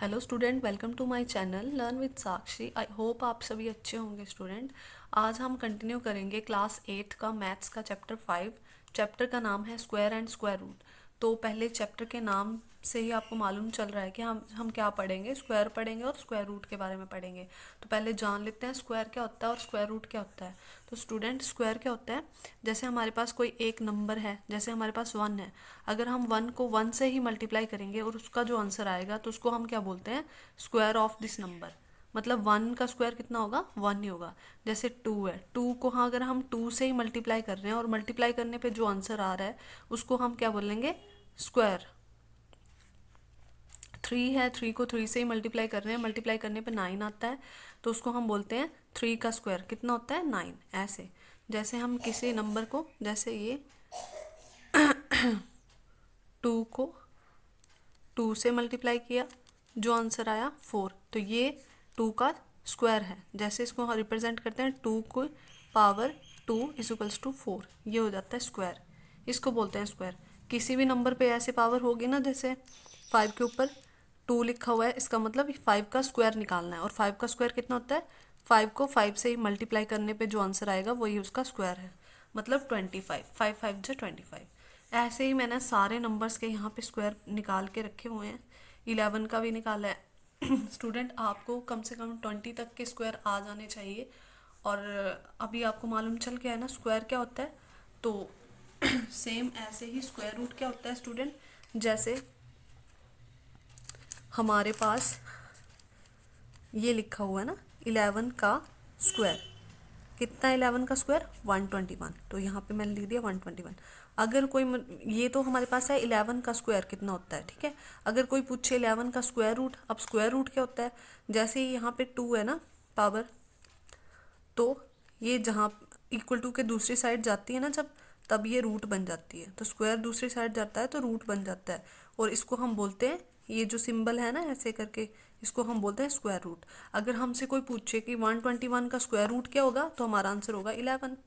Hello student, welcome to my channel learn with Sakshi. I hope आप सभी अच्छे होंगे स्टूडेंट। आज हम कंटिन्यू करेंगे क्लास 8 का मैथ्स का चैप्टर 5। चैप्टर का नाम है स्क्वायर एंड स्क्वायर रूट। तो पहले चैप्टर के नाम से ही आपको मालूम चल रहा है कि हम क्या पढ़ेंगे, स्क्वायर पढ़ेंगे और स्क्वायर रूट के बारे में पढ़ेंगे। तो पहले जान लेते हैं स्क्वायर क्या होता है और स्क्वायर रूट क्या होता है। तो स्टूडेंट, स्क्वायर क्या होता है? जैसे हमारे पास कोई एक नंबर है, जैसे हमारे पास 1 है। अगर हम 1 को 1 से ही मल्टीप्लाई करेंगे और उसका जो आंसर आएगा तो उसको हम क्या बोलते हैं? Square of this number. मतलब 1 का स्क्वायर कितना होगा? 1 ही होगा। जैसे 2 है, 2 को हाँ अगर हम 2 से ही मल्टीप्लाई कर रहे हैं और मल्टीप्लाई करने पे जो आंसर आ रहा है उसको हम क्या बोलेंगे? स्क्वायर। 3 है, 3 को 3 से ही मल्टीप्लाई कर रहे हैं, मल्टीप्लाई करने पे 9 आता है तो उसको हम बोलते हैं 3 का स्क्वायर। कितना होता है? 9। ऐसे जैसे हम किसी नंबर को, जैसे ये 2 को 2 से मल्टीप्लाई किया, जो आंसर आया 4, तो ये 2 का स्क्वायर है। जैसे इसको रिप्रेजेंट करते हैं 2 को पावर 2 इज 4, ये हो जाता है स्क्वायर। इसको बोलते हैं स्क्वायर। किसी भी नंबर पे ऐसे पावर होगी ना, जैसे 5 के ऊपर 2 लिखा हुआ है, इसका मतलब 5 का स्क्वायर निकालना है। और 5 का स्क्वायर कितना होता है? 5 को 5 से ही मल्टीप्लाई करने पे जो आंसर आएगा वही उसका स्क्वायर है। मतलब 25, 5 5 जो 25। ऐसे ही मैंने सारे नंबर्स के यहाँ पे स्क्वायर निकाल के रखे हुए हैं। 11 का भी निकाला है। स्टूडेंट, आपको कम से कम 20 तक के स्क्वायर आ जाने चाहिए। और अभी आपको मालूम चल गया है ना स्क्वायर क्या होता है। तो सेम ऐसे ही स्क्वायर रूट क्या होता है स्टूडेंट। जैसे हमारे पास ये लिखा हुआ है ना, 11 का स्क्वायर कितना? 11 का स्क्वायर 121। तो यहाँ पे मैंने लिख दिया 121। अगर कोई ये तो हमारे पास है 11 का स्क्वायर कितना होता है, ठीक है। अगर कोई पूछे 11 का स्क्वायर रूट, अब स्क्वायर रूट क्या होता है? जैसे ही यहाँ पे 2 है ना पावर, तो ये जहाँ इक्वल टू के दूसरी साइड जाती है ना जब, तब ये रूट बन जाती है। तो स्क्वायर दूसरी साइड जाता है तो रूट बन जाता है। और इसको हम बोलते हैं, ये जो सिंबल है ना ऐसे करके, इसको हम बोलते हैं स्क्वायर रूट। अगर हमसे कोई पूछे कि 121 का स्क्वायर रूट क्या होगा, तो हमारा आंसर होगा 11।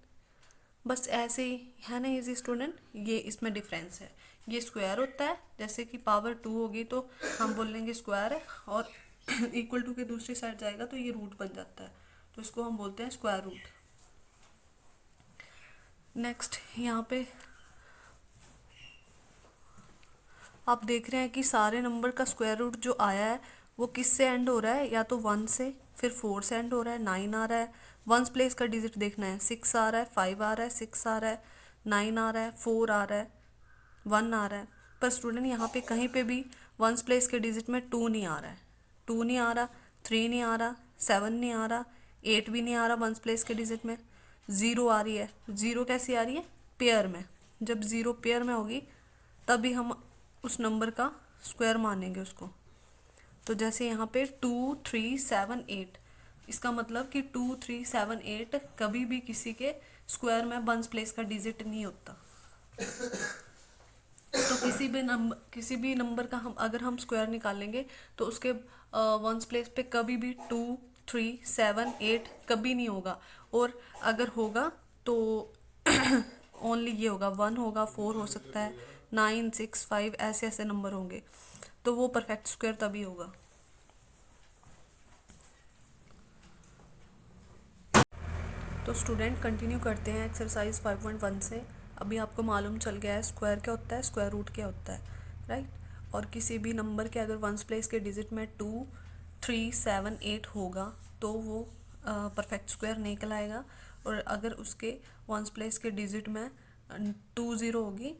बस ऐसे ही है ना इजी स्टूडेंट। ये इसमें डिफरेंस है। ये स्क्वायर होता है, जैसे कि पावर 2 होगी तो हम बोल लेंगे स्क्वायर है, और इक्वल टू के दूसरी साइड जाएगा तो ये रूट बन जाता है, तो इसको हम बोलते हैं स्क्वायर रूट। नेक्स्ट यहाँ पे आप देख रहे हैं कि सारे नंबर का स्क्वायर रूट जो आया है वो किस से एंड हो रहा है? या तो 1 से, फिर 4 से एंड हो रहा है, 9 आ रहा है। वंस प्लेस का डिजिट देखना है, 6 आ रहा है, 5 आ रहा है, 6 आ रहा है, 9 आ रहा है, 4 आ रहा है, 1 आ रहा है। पर स्टूडेंट यहाँ पे कहीं पे भी वंस प्लेस के डिजिट में 2 नहीं आ रहा है। 2 नहीं आ रहा, 3 नहीं आ रहा, 7 नहीं आ रहा, 8 भी नहीं आ रहा वंस प्लेस के डिजिट में। 0 आ रही है। 0 कैसी आ रही है? पेयर में। जब 0 पेयर में होगी तभी हम उस नंबर का स्क्वायर मानेंगे उसको। तो जैसे यहाँ पे 2 3 7 8, इसका मतलब कि 2 3 7 8 कभी भी किसी के स्क्वायर में वंस प्लेस का डिजिट नहीं होता। तो किसी भी नंबर का हम अगर हम स्क्वायर निकालेंगे तो उसके वंस प्लेस पे कभी भी 2 3 7 8 कभी नहीं होगा। और अगर होगा तो ओनली ये होगा, 1 होगा, 4 हो सकता है, 9 6 5 ऐसे ऐसे नंबर होंगे। तो वो परफेक्ट स्क्वायर तभी होगा। तो स्टूडेंट, कंटिन्यू करते हैं एक्सरसाइज 5.1 से। अभी आपको मालूम चल गया है स्क्वायर क्या होता है, स्क्वायर रूट क्या होता है, राइट। और किसी भी नंबर के अगर वंस प्लेस के डिजिट में 2 3 7 8 होगा तो वो परफेक्ट स्क्वायर नहीं कहलाएगा। और अगर उसके वंस प्लेस के डिजिट में 2 0 होगी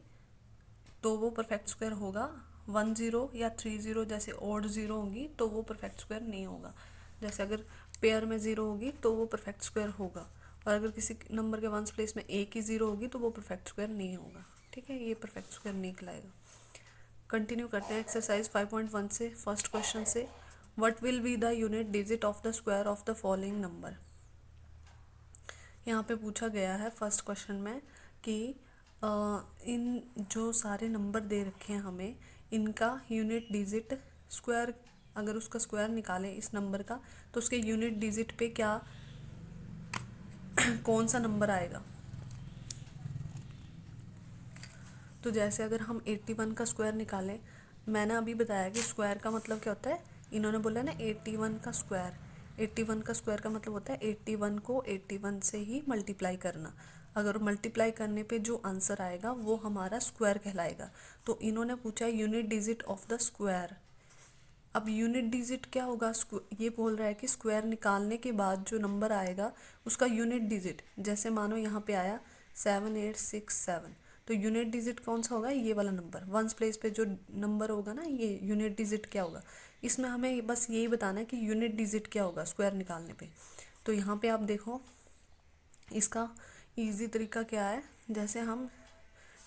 तो वो परफेक्ट स्क्वायर होगा। 1 0 या 3 0 जैसे ऑड 0 होगी तो वो परफेक्ट स्क्वायर नहीं होगा। जैसे अगर पेयर में 0 होगी तो वो परफेक्ट स्क्वायर होगा। और अगर किसी नंबर के वंस प्लेस में एक ही 0 होगी तो वो परफेक्ट स्क्वायर नहीं होगा, ठीक है। ये परफेक्ट स्क्वायर नहीं कहलाएगा। कंटिन्यू करते हैं एक्सरसाइज 5.1 से, फर्स्ट क्वेश्चन से। What will be the unit digit of the square of the following number. यहाँ पे पूछा गया है फर्स्ट क्वेश्चन में कि इन जो सारे नंबर दे रखे हैं हमें, इनका यूनिट डिजिट स्क्वायर, अगर उसका स्क्वायर निकालें इस नंबर का तो उसके यूनिट डिजिट पे क्या कौन सा नंबर आएगा। तो जैसे अगर हम 81 का स्क्वायर निकालें, मैंने अभी बताया कि स्क्वायर का मतलब क्या होता है? इन्होंने बोला ना 81 का स्क्वायर, 81 का स्क्वायर का मतलब होता है 81 को 81 से ही मल्टीप्लाई करना। अगर मल्टीप्लाई करने पे जो आंसर आएगा वो हमारा स्क्वायर कहलाएगा। तो इन्होंने पूछा unit digit of the square. अब यूनिट डिजिट क्या होगा, ये बोल रहा है कि स्क्वायर निकालने के बाद जो नंबर आएगा उसका यूनिट डिजिट, जैसे मानो यहाँ पे आया 7867, तो यूनिट डिजिट कौन सा होगा, ये वाला नंबर वंस प्लेस पे जो नंबर होगा ना, ये यूनिट डिजिट क्या होगा। इसमें हमें बस यही बताना है कि यूनिट डिजिट क्या होगा स्क्वायर निकालने पे। तो यहाँ पे आप देखो इसका ईजी तरीका क्या है, जैसे हम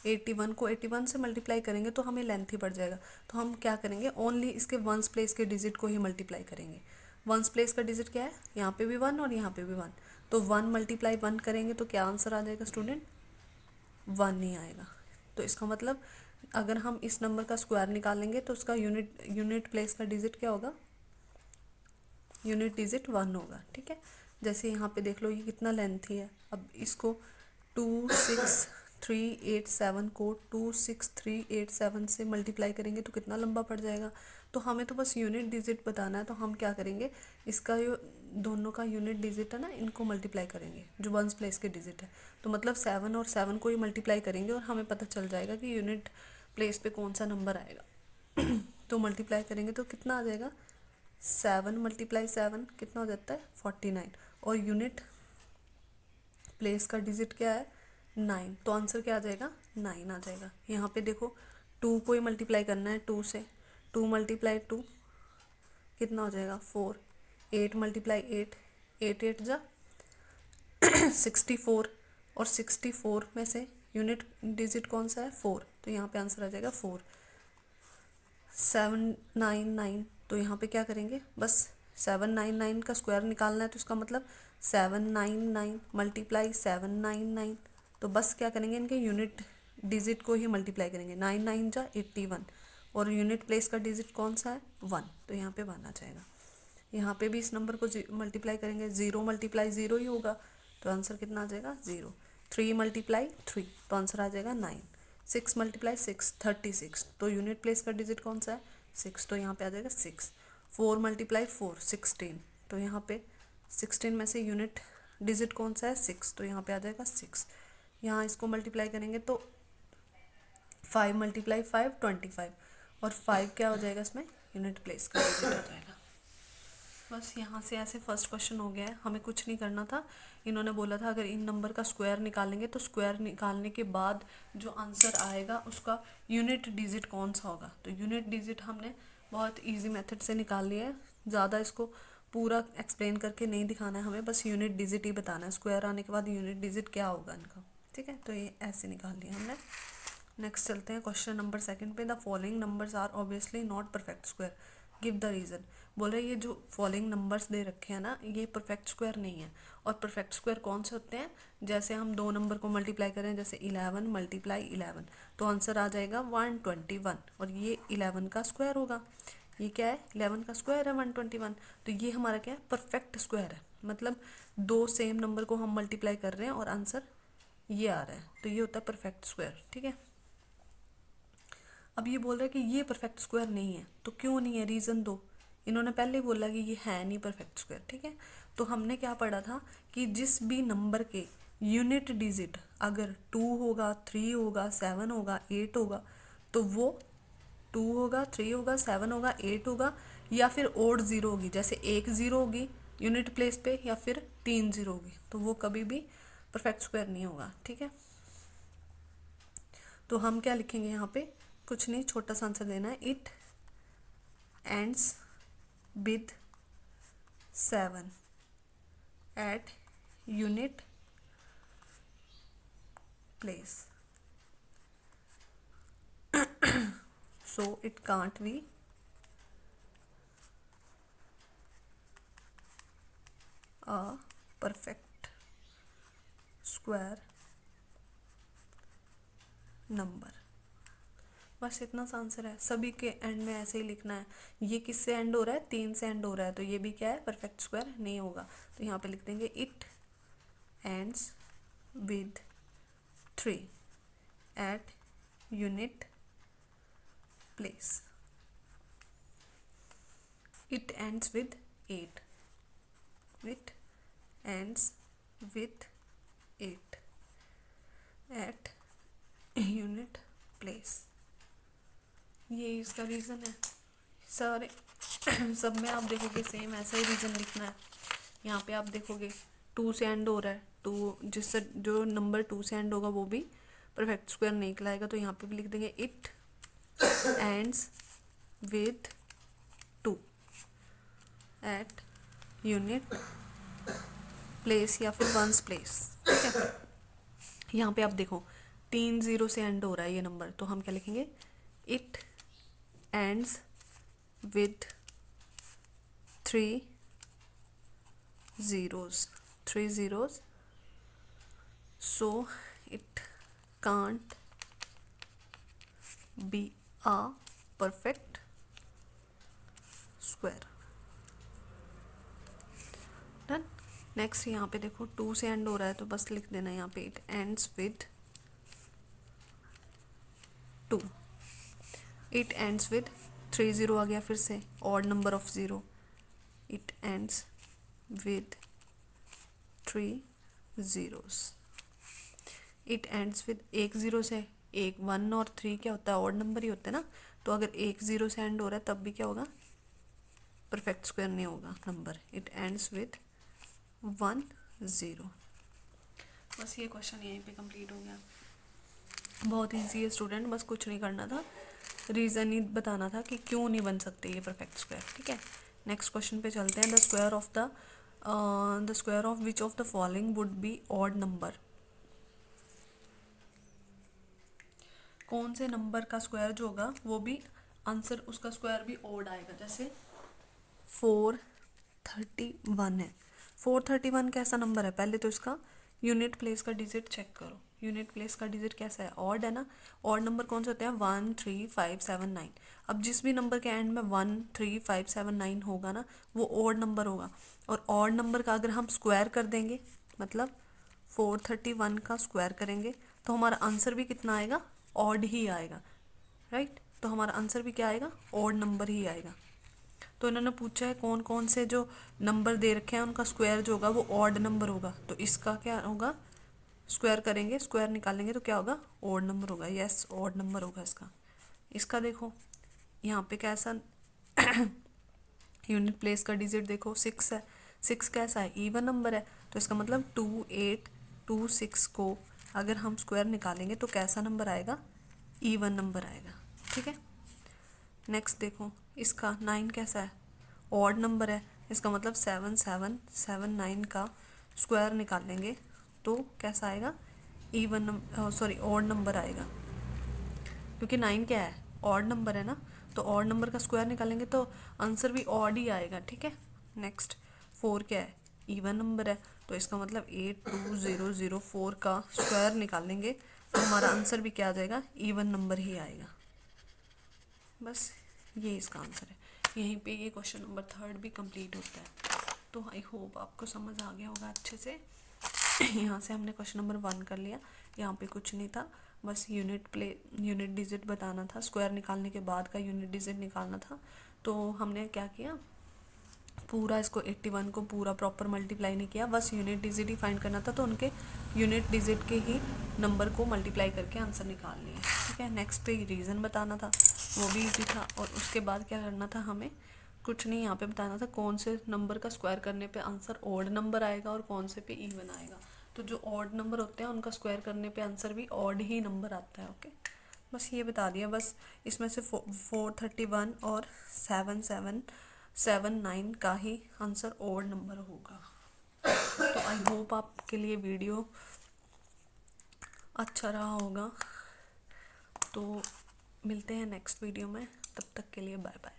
81 को 81 से मल्टीप्लाई करेंगे तो हमें लेंथ ही बढ़ जाएगा। तो हम क्या करेंगे, ओनली इसके वंस प्लेस के डिजिट को ही मल्टीप्लाई करेंगे। वंस प्लेस का डिजिट क्या है, यहाँ पे भी 1 और यहाँ पे भी 1, तो 1 मल्टीप्लाई 1 करेंगे तो क्या आंसर आ जाएगा स्टूडेंट, 1 नहीं आएगा। तो इसका मतलब अगर हम इस नंबर का स्क्वायर निकालेंगे तो उसका यूनिट प्लेस का डिजिट क्या होगा, यूनिट डिजिट 1 होगा। ठीक है, जैसे यहाँ पे देख लो ये कितना लेंथी है। अब इसको 26387 को 26387 से मल्टीप्लाई करेंगे तो कितना लंबा पड़ जाएगा। तो हमें तो बस यूनिट डिजिट बताना है, तो हम क्या करेंगे, इसका जो दोनों का यूनिट डिजिट है ना, इनको मल्टीप्लाई करेंगे जो वंस प्लेस के डिजिट है। तो मतलब 7 और 7 को ही मल्टीप्लाई करेंगे और हमें पता चल जाएगा कि यूनिट प्लेस पे कौन सा नंबर आएगा। तो मल्टीप्लाई करेंगे तो कितना आ जाएगा, 7 मल्टीप्लाई 7 कितना हो जाता है 49, और यूनिट प्लेस का डिजिट क्या है 9, तो आंसर क्या आ जाएगा 9 आ जाएगा। यहाँ पे देखो 2 को ही मल्टीप्लाई करना है 2 से, 2 मल्टीप्लाई 2 कितना हो जाएगा 4, 8 मल्टीप्लाई 8, 8 8 जा 64, और 64 में से यूनिट डिजिट कौन सा है 4, तो यहाँ पे आंसर आ जाएगा 4। 799, तो यहाँ पे क्या करेंगे, बस 799 का स्क्वायर निकालना है, तो इसका मतलब 799 मल्टीप्लाई 799, तो बस क्या करेंगे, इनके यूनिट डिजिट को ही मल्टीप्लाई करेंगे। 9 9 जा 81, और यूनिट प्लेस का डिजिट कौन सा है 1, तो यहाँ पे 1 आ जाएगा। यहाँ पे भी इस नंबर को मल्टीप्लाई करेंगे, 0 मल्टीप्लाई 0 ही होगा, तो आंसर कितना आ जाएगा 0। 3 मल्टीप्लाई 3, तो आंसर आ जाएगा 9। 6 मल्टीप्लाई 6 36, तो यूनिट प्लेस का डिजिट कौन सा है 6, तो यहाँ पे आ जाएगा 6। 4 मल्टीप्लाई 4 16, तो यहाँ पे 16 में से यूनिट डिजिट कौन सा है 6, तो यहाँ पे आ जाएगा 6। यहाँ इसको मल्टीप्लाई करेंगे तो 5 मल्टीप्लाई 5 25, और 5 क्या हो जाएगा इसमें, यूनिट प्लेस का डिजिट हो जाएगा। बस यहाँ से ऐसे फर्स्ट क्वेश्चन हो गया है, हमें कुछ नहीं करना था। इन्होंने बोला था अगर इन नंबर का स्क्वायर निकालेंगे तो स्क्वायर निकालने के बाद जो आंसर आएगा उसका यूनिट डिजिट कौन सा होगा। तो यूनिट डिजिट हमने बहुत इजी मेथड से निकाल लिया है, ज़्यादा इसको पूरा एक्सप्लेन करके नहीं दिखाना है हमें, बस यूनिट डिजिट ही बताना है, स्क्वायर आने के बाद यूनिट डिजिट क्या होगा इनका। ठीक है, तो ये ऐसे निकाल लिया हमने। नेक्स्ट चलते हैं क्वेश्चन नंबर 2 पे। The following numbers are obviously not perfect square, give the reason. बोल रहे ये जो फॉलोइंग नंबर्स दे रखे हैं ना, ये परफेक्ट स्क्वायर नहीं है। और परफेक्ट स्क्वायर कौन से होते हैं, जैसे हम दो नंबर को मल्टीप्लाई करें, जैसे 11 मल्टीप्लाई 11, तो आंसर आ जाएगा 121, और ये 11 का स्क्वायर होगा। ये क्या है 11 का स्क्वायर है 121, तो ये हमारा क्या है परफेक्ट स्क्वायर है। मतलब दो सेम नंबर को हम मल्टीप्लाई कर रहे हैं और आंसर ये आ रहा है, तो ये होता है परफेक्ट स्क्वायर। ठीक है, अब ये बोल रहा है कि ये परफेक्ट स्क्वायर नहीं है, तो क्यों नहीं है, रीज़न दो। इन्होंने पहले बोला कि ये है नहीं परफेक्ट स्क्वायर। ठीक है, तो हमने क्या पढ़ा था कि जिस भी नंबर के यूनिट डिजिट अगर 2 होगा, 3 होगा, 7 होगा, 8 होगा, तो वो 2 होगा, 3 होगा, 7 होगा, 8 होगा, या फिर ओड ज़ीरो होगी, जैसे 1 ज़ीरो होगी यूनिट प्लेस पे, या फिर 3 ज़ीरो होगी, तो वो कभी भी परफेक्ट स्क्वायर नहीं होगा। ठीक है, तो हम क्या लिखेंगे यहाँ पे, कुछ नहीं, छोटा सा आंसर देना है, it ends with 7 at unit place, so it can't be a perfect square number. बस इतना सा आंसर है, सभी के एंड में ऐसे ही लिखना है। ये किससे एंड हो रहा है, 3 से एंड हो रहा है, तो ये भी क्या है परफेक्ट स्क्वायर नहीं होगा। तो यहाँ पे लिख देंगे it ends with 3 at unit place. It ends with 8. It ends with 8 at unit place. ये इसका रीज़न है। सारे सब में आप देखोगे सेम ऐसा ही रीज़न लिखना है। यहाँ पे आप देखोगे 2 से एंड हो रहा है, 2 जिससे जो नंबर 2 से एंड होगा वो भी परफेक्ट स्क्वायर निकलाएगा, तो यहाँ पे भी लिख देंगे it ends with 2 at unit place या फिर वंस प्लेस। ठीक है, यहाँ पे आप देखो 3 0 से एंड हो रहा है ये नंबर, तो हम क्या लिखेंगे, it ends with 3 zeros, so it can't be a perfect square. Done. Next यहाँ पे देखो 2 से एंड हो रहा है, तो बस लिख देना यहाँ पे it ends with 2। It ends with 3 0 आ गया, फिर से odd number of 0। It ends with 3 zeros। It ends with 1 0 से 1 और 3 क्या होता है, ऑड नंबर ही होता है ना, तो अगर 1 0 से एंड हो रहा है तब भी क्या होगा, परफेक्ट स्क्वायर नहीं होगा नंबर। It ends with 1 0। बस ये क्वेश्चन यहीं पे कंप्लीट हो गया। बहुत इजी है स्टूडेंट, बस कुछ नहीं करना था, रीज़न ही बताना था कि क्यों नहीं बन सकते ये परफेक्ट स्क्वायर। ठीक है, नेक्स्ट क्वेश्चन पे चलते हैं। The square of which of the following would be odd number. कौन से नंबर का स्क्वायर जो होगा वो भी आंसर उसका स्क्वायर भी ऑड आएगा। जैसे 431 है, 431 कैसा नंबर है, पहले तो इसका यूनिट प्लेस का डिजिट चेक करो। यूनिट प्लेस का डिजिट कैसा है, ऑड है ना। ऑड नंबर कौन से होते हैं, 1 3 5 7 9। अब जिस भी नंबर के एंड में 1 3 5 7 9 होगा ना, वो ऑड नंबर होगा। और ऑड नंबर का अगर हम स्क्वायर कर देंगे, मतलब 431 का स्क्वायर करेंगे, तो हमारा आंसर भी कितना आएगा, ऑड ही आएगा। राइट, तो हमारा आंसर भी क्या आएगा, ऑड नंबर ही आएगा। तो इन्होंने पूछा है कौन कौन से जो नंबर दे रखे हैं उनका स्क्वायर जो होगा वो ऑड नंबर होगा, तो इसका क्या होगा, स्क्वायर करेंगे, स्क्वायर निकालेंगे तो क्या होगा, ऑड नंबर होगा। यस, ऑड नंबर होगा इसका। इसका देखो यहाँ पे कैसा यूनिट प्लेस का डिजिट देखो 6 है। 6 कैसा है, इवन नंबर है, तो इसका मतलब 2 8 2 6 को अगर हम स्क्वायर निकालेंगे तो कैसा नंबर आएगा, इवन नंबर आएगा। ठीक है, नेक्स्ट देखो इसका 9 कैसा है, ऑड नंबर है, इसका मतलब 7 7 7 9 का स्क्वायर निकालेंगे तो कैसा आएगा, इवन सॉरी ऑड नंबर आएगा, क्योंकि 9 क्या है, ऑड नंबर है ना, तो ऑड नंबर का स्क्वायर निकालेंगे तो आंसर भी ऑड ही आएगा। ठीक है, नेक्स्ट 4 क्या है, इवन नंबर है, तो इसका मतलब 82004 का स्क्वायर निकालेंगे तो हमारा आंसर भी क्या आ जाएगा, इवन नंबर ही आएगा। बस ये इसका आंसर है। यहीं पे ये क्वेश्चन नंबर 3 भी कंप्लीट होता है। तो आई होप आपको समझ आ गया होगा अच्छे से। यहाँ से हमने क्वेश्चन नंबर 1 कर लिया, यहाँ पे कुछ नहीं था, बस यूनिट डिजिट बताना था, स्क्वायर निकालने के बाद का यूनिट डिजिट निकालना था। तो हमने क्या किया, पूरा इसको 81 को पूरा प्रॉपर मल्टीप्लाई नहीं किया, बस यूनिट डिजिट ही फाइंड करना था, तो उनके यूनिट डिजिट के ही नंबर को मल्टीप्लाई करके आंसर निकाल लिए। ठीक है, नेक्स्ट पे रीज़न बताना था, वो भी इजी था। और उसके बाद क्या करना था, हमें कुछ नहीं यहाँ पे बताना था कौन से नंबर का स्क्वायर करने पे आंसर ऑड नंबर आएगा और कौन से पे इवन आएगा। तो जो ऑड नंबर होते हैं उनका स्क्वायर करने पे आंसर भी ऑड ही नंबर आता है। ओके, बस ये बता दिया। बस इसमें से 431 और 7 का ही आंसर ऑड नंबर होगा। तो आई होप आपके लिए वीडियो अच्छा रहा होगा। तो मिलते हैं नेक्स्ट वीडियो में, तब तक के लिए बाय बाय।